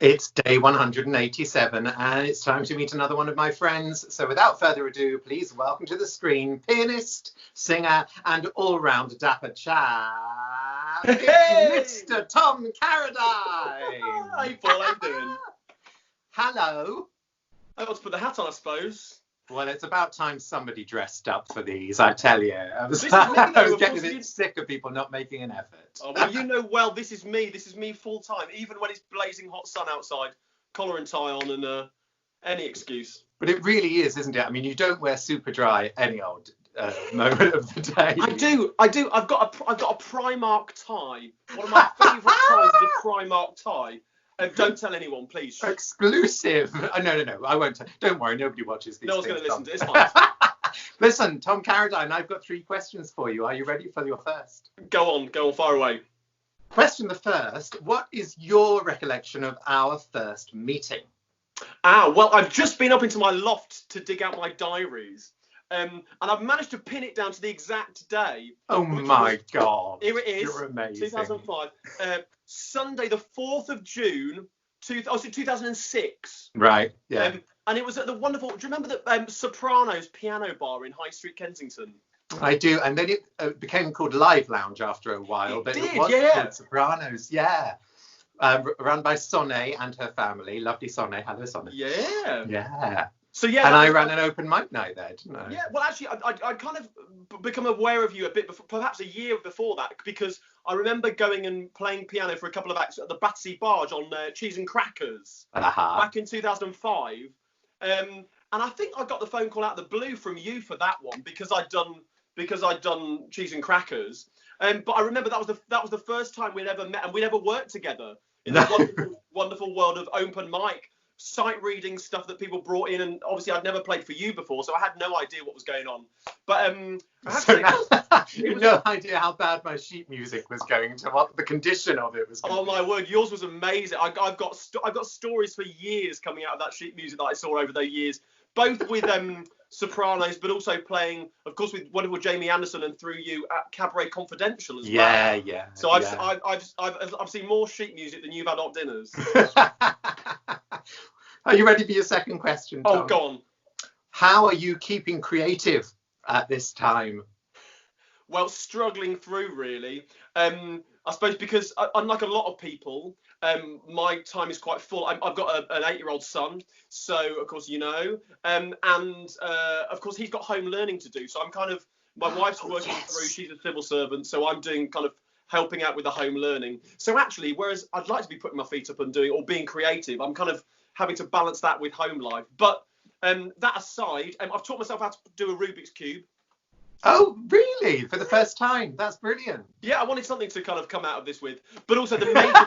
It's day 187 and it's time to meet another one of my friends. So without further ado, please welcome to the screen pianist, singer and all-round dapper chap, it's Mr. Tom Carradine. Hey Paul, how you doing? Hello. I got to put the hat on, I suppose. Well, it's about time somebody dressed up for these, I tell you. I was getting a bit sick of people not making an effort. Oh, well, you know well, this is me full time, even when it's blazing hot sun outside, collar and tie on and any excuse. But it really is, isn't it? I mean, you don't wear super dry any old moment of the day. I do. I've got a Primark tie. One of my favourite ties is a Primark tie. Don't tell anyone, please. Exclusive. No, I won't. Don't worry, nobody watches these. No one's going to listen to it. It's fine. Listen, Tom Carradine, I've got 3 questions for you. Are you ready for your first? Go on, fire away. Question the first. What is your recollection of our first meeting? Well, I've just been up into my loft to dig out my diaries. And I've managed to pin it down to the exact day. Oh my God. Here it is. You're amazing. 2005. Sunday, the 4th of June, 2006. Right, yeah. And it was at the wonderful, do you remember the Sopranos piano bar in High Street, Kensington? I do, and then it became called Live Lounge after a while. It but did, it was yeah. called Sopranos, yeah. Run by Sonne and her family. Lovely Sonne. Hello, Sonne. Yeah. Yeah. So yeah, and I ran an open mic night there, didn't I? Yeah, well, actually, I kind of become aware of you a bit before, perhaps a year before that, because I remember going and playing piano for a couple of acts at the Battersea Barge on Cheese and Crackers back in 2005. And I think I got the phone call out of the blue from you for that one because I'd done Cheese and Crackers. But I remember that was the first time we'd ever met and we'd ever worked together in the wonderful world of open mic. Sight reading stuff that people brought in, and obviously I'd never played for you before, so I had no idea what was going on. But you had no idea how bad my sheet music was going, to what the condition of it was going. Oh my word, yours was amazing. I've got stories for years coming out of that sheet music that I saw over those years, both with Sopranos, but also playing, of course, with wonderful Jamie Anderson and through you at Cabaret Confidential as well. Yeah. So I've seen more sheet music than you've had hot dinners. Are you ready for your second question, Tom? Oh, go on. How are you keeping creative at this time? Well, struggling through, really. I suppose because, unlike a lot of people, my time is quite full. I've got an 8-year-old son, so, of course, you know. And, of course, he's got home learning to do. So I'm kind of, my wife's working through, she's a civil servant, so I'm doing kind of helping out with the home learning. So actually, whereas I'd like to be putting my feet up and doing, or being creative, I'm kind of having to balance that with home life. But that aside, I've taught myself how to do a Rubik's Cube. Oh, really? For the first time? That's brilliant. Yeah, I wanted something to kind of come out of this with. But also the major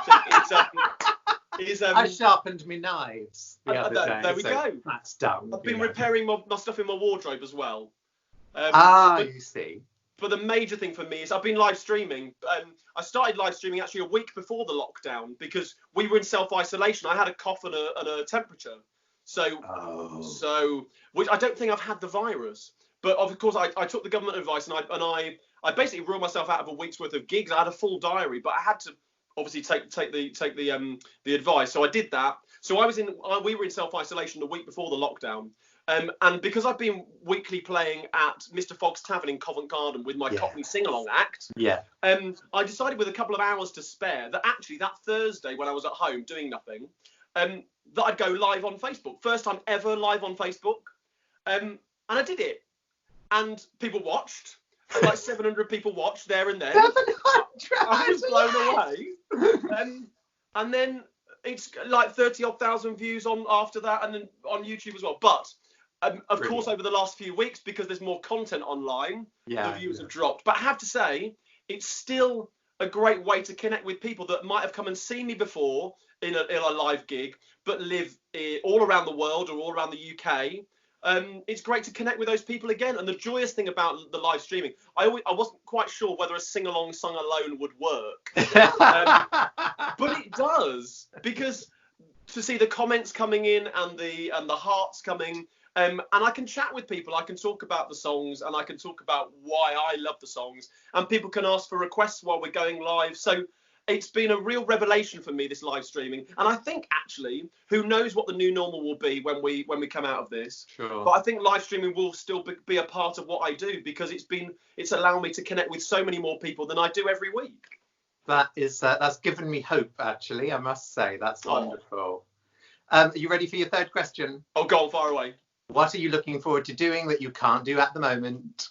thing is I sharpened my knives the other day. There we go. That's done. I've been repairing my stuff in my wardrobe as well. You see. But the major thing for me is I've been live streaming. I started live streaming actually a week before the lockdown because we were in self-isolation. I had a cough and a temperature. So which I don't think I've had the virus. But of course, I took the government advice and I basically ruled myself out of a week's worth of gigs. I had a full diary, but I had to obviously take the advice. So I did that. So we were in self-isolation the week before the lockdown. And because I've been weekly playing at Mr. Fogg's Tavern in Covent Garden with my Cockney Singalong act, I decided with a couple of hours to spare that actually that Thursday when I was at home doing nothing, that I'd go live on Facebook. First time ever live on Facebook. And I did it. And people watched. Like 700 people watched there and then. 700? I was blown away. And then it's like 30-odd thousand views on after that, and then on YouTube as well. But of course, over the last few weeks, because there's more content online, the views have dropped. But I have to say, it's still a great way to connect with people that might have come and seen me before in a live gig, but live all around the world or all around the UK. It's great to connect with those people again. And the joyous thing about the live streaming, I wasn't quite sure whether a sing-along sung alone would work. But it does, because to see the comments coming in and the hearts coming, and I can chat with people. I can talk about the songs and I can talk about why I love the songs, and people can ask for requests while we're going live. So it's been a real revelation for me, this live streaming. And I think actually, who knows what the new normal will be when we come out of this. Sure. But I think live streaming will still be a part of what I do, because it's allowed me to connect with so many more people than I do every week. That's given me hope, actually, I must say. That's wonderful. Are you ready for your third question? Oh, go on, far away. What are you looking forward to doing that you can't do at the moment?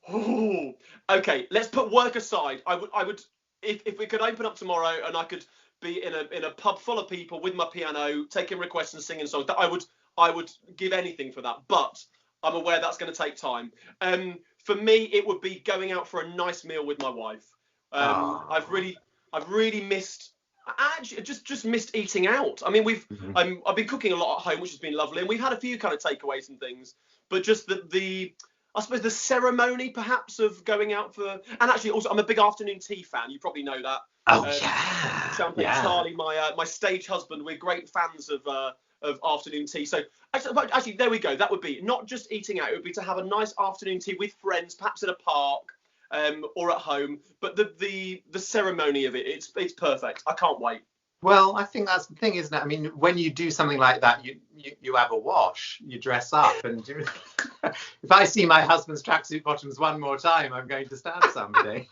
Oh, okay. Let's put work aside. I would, if we could open up tomorrow and I could be in a pub full of people with my piano, taking requests and singing songs, that I would give anything for that. But I'm aware that's going to take time. For me, it would be going out for a nice meal with my wife. I've really missed. Actually, just missed eating out. I mean, I've been cooking a lot at home, which has been lovely, and we've had a few kind of takeaways and things. But just I suppose the ceremony, perhaps, of going out for, and actually also I'm a big afternoon tea fan. You probably know that. Yeah. Champagne Charlie, my stage husband, we're great fans of afternoon tea. So actually, there we go. That would be not just eating out. It would be to have a nice afternoon tea with friends, perhaps in a park. Or at home, but the ceremony of it's perfect. I can't wait. Well, I think that's the thing, isn't it? I mean, when you do something like that, you have a wash, you dress up, and if I see my husband's tracksuit bottoms one more time, I'm going to stab somebody.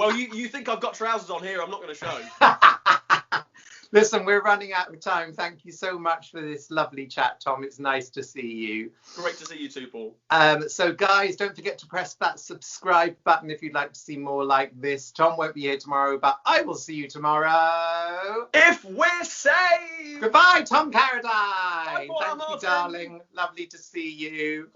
Well, you think I've got trousers on here? I'm not going to show. Listen, we're running out of time. Thank you so much for this lovely chat, Tom. It's nice to see you. Great to see you too, Paul. So, guys, don't forget to press that subscribe button if you'd like to see more like this. Tom won't be here tomorrow, but I will see you tomorrow. If we're saved! Goodbye, Tom Carradine. Bye, Thank you, darling. Lovely to see you.